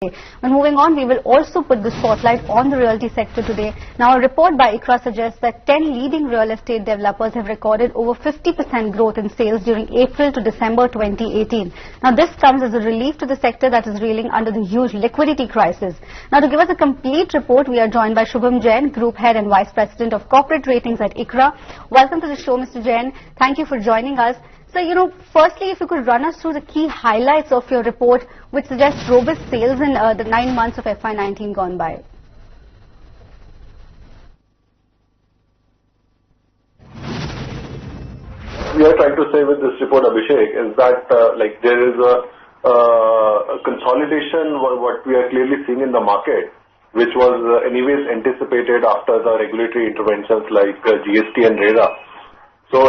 But moving on, we will also put the spotlight on the realty sector today. Now, a report by ICRA suggests that 10 leading real estate developers have recorded over 50% growth in sales during April to December 2018. Now, this comes as a relief to the sector that is reeling under the huge liquidity crisis. Now, to give us a complete report, we are joined by Shubham Jain, Group Head and Vice President of Corporate Ratings at ICRA. Welcome to the show, Mr. Jain. Thank you for joining us. So, firstly, if you could run us through the key highlights of your report, which suggests robust sales in the 9 months of FY19 gone by. We are trying to say with this report, Abhishek, is that there is a consolidation, what we are clearly seeing in the market, which was anyways anticipated after the regulatory interventions like GST and RERA. So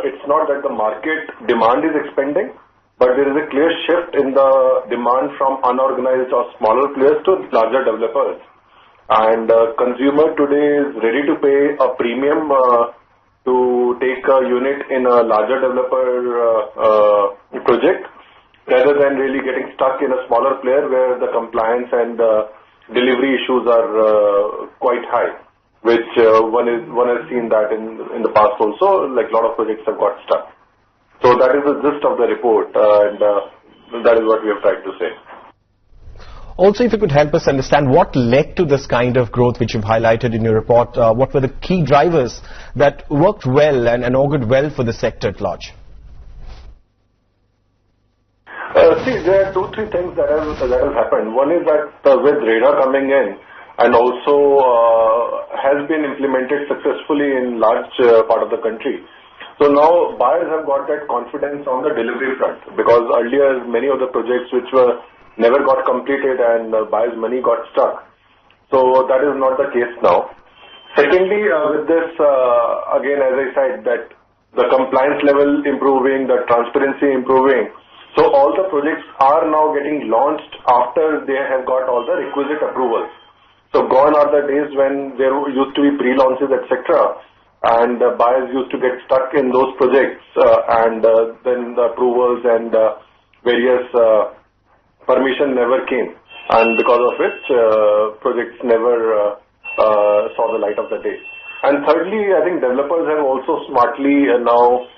it's not that the market demand is expanding, but there is a clear shift in the demand from unorganized or smaller players to larger developers. And consumer today is ready to pay a premium to take a unit in a larger developer project, rather than really getting stuck in a smaller player where the compliance and delivery issues are quite high. Which one has seen that in the past also, like a lot of projects have got stuck. So that is the gist of the report, and that is what we have tried to say. Also, if you could help us understand what led to this kind of growth which you've highlighted in your report, what were the key drivers that worked well and augured well for the sector at large? See, there are 2-3 things that have happened. One is that with RERA coming in, and also has been implemented successfully in large part of the country. So now buyers have got that confidence on the delivery front, because earlier many of the projects which were never got completed and buyers' money got stuck. So that is not the case now. Secondly, with this, again, as I said, that the compliance level improving, the transparency improving, so all the projects are now getting launched after they have got all the requisite approvals. So gone are the days when there used to be pre-launches, etc., and buyers used to get stuck in those projects, and then the approvals and various permission never came, and because of which projects never saw the light of the day. And thirdly, I think developers have also smartly now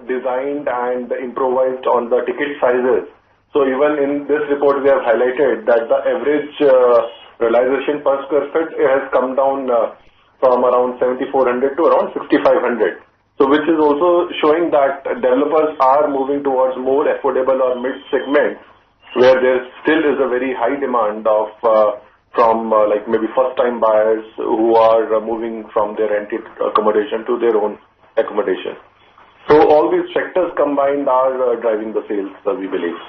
designed and improvised on the ticket sizes. So even in this report, we have highlighted that the average realization per square foot has come down from around 7,400 to around 6,500. So which is also showing that developers are moving towards more affordable or mid-segment, where there still is a very high demand of from like maybe first-time buyers who are moving from their rented accommodation to their own accommodation. So all these factors combined are driving the sales, we believe.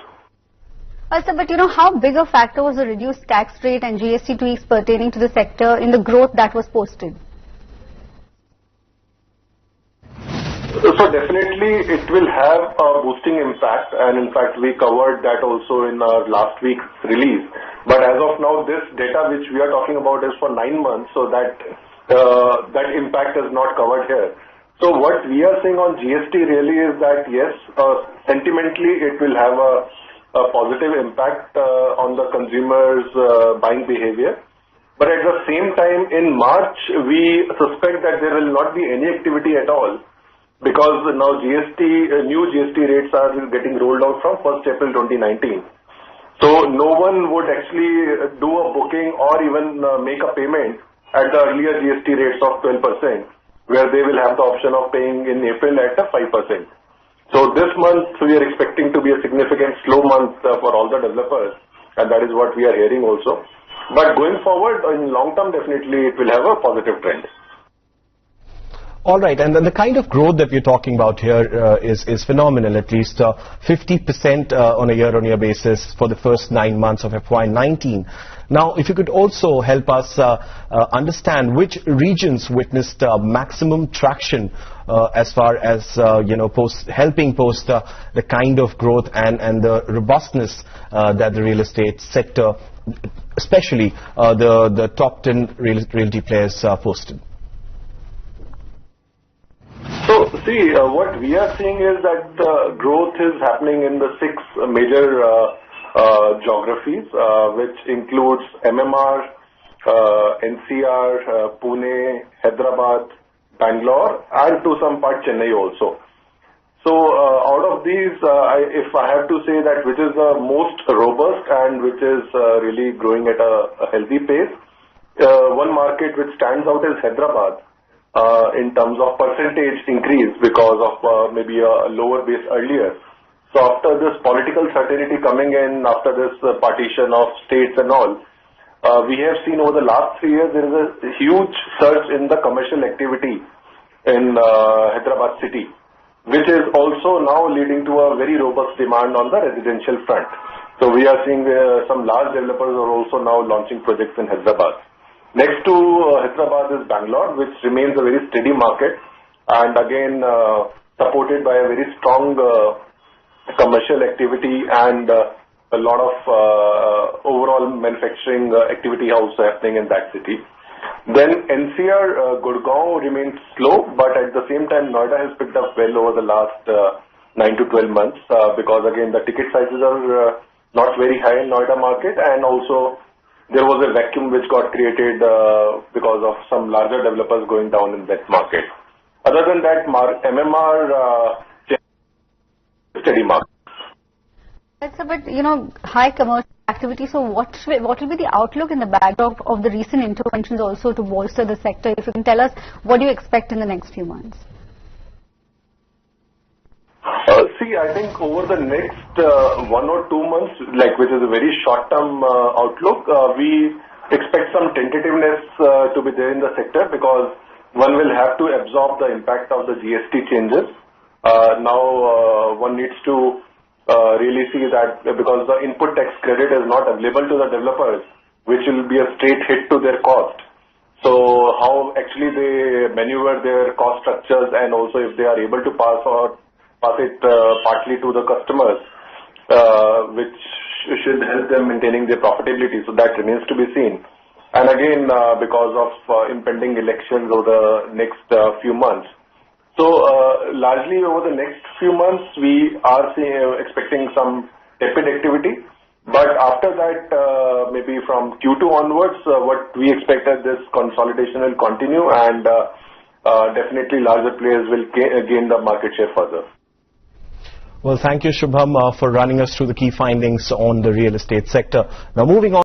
Sir, but how big a factor was the reduced tax rate and GST tweaks pertaining to the sector in the growth that was posted? So definitely it will have a boosting impact, and in fact we covered that also in our last week's release. But as of now, this data which we are talking about is for 9 months, so that that impact is not covered here. So what we are seeing on GST really is that yes, sentimentally it will have a positive impact on the consumers' buying behavior. But at the same time, in March, we suspect that there will not be any activity at all, because now new GST rates are getting rolled out from 1st April 2019. So no one would actually do a booking or even make a payment at the earlier GST rates of 12%, where they will have the option of paying in April at a 5%. So this month we are expecting to be a significant slow month for all the developers, and that is what we are hearing also. But going forward, in long term, definitely it will have a positive trend. All right, and then the kind of growth that we're talking about here is phenomenal, at least 50% on a year-on-year basis for the first 9 months of FY19. Now, if you could also help us understand which regions witnessed maximum traction as far as helping post the kind of growth and the robustness that the real estate sector, especially the top 10 realty players, posted. So see, what we are seeing is that the growth is happening in the 6 major geographies, which includes MMR, NCR, Pune, Hyderabad, Bangalore, and to some part Chennai also. So out of these, if I have to say that which is the most robust and which is really growing at a healthy pace, one market which stands out is Hyderabad in terms of percentage increase because of maybe a lower base earlier. So after this political certainty coming in, after this partition of states and all, we have seen over the last 3 years there is a huge surge in the commercial activity in Hyderabad city, which is also now leading to a very robust demand on the residential front. So we are seeing some large developers are also now launching projects in Hyderabad. Next to Hyderabad is Bangalore, which remains a very steady market and again supported by a very strong commercial activity and a lot of overall manufacturing activity also happening in that city. Then NCR, Gurgaon remains slow, but at the same time Noida has picked up well over the last 9 to 12 months because again the ticket sizes are not very high in Noida market, and also there was a vacuum which got created because of some larger developers going down in that market. Other than that, MMR steady market. That's a bit, high commercial activity. So what will be the outlook in the backdrop of the recent interventions also to bolster the sector? If you can tell us, what do you expect in the next few months? I think over the next 1 or 2 months, which is a very short-term outlook, we expect some tentativeness to be there in the sector because one will have to absorb the impact of the GST changes. Now one needs to really see that because the input tax credit is not available to the developers, which will be a straight hit to their cost. So how actually they maneuver their cost structures, and also if they are able to pass it partly to the customers, which should help them maintaining their profitability. So that remains to be seen. And again, because of impending elections over the next few months. So largely over the next few months, we are expecting some tepid activity. But after that, maybe from Q2 onwards, what we expect is this consolidation will continue, and definitely larger players will gain the market share further. Well, thank you, Shubham, for running us through the key findings on the real estate sector. Now, moving on.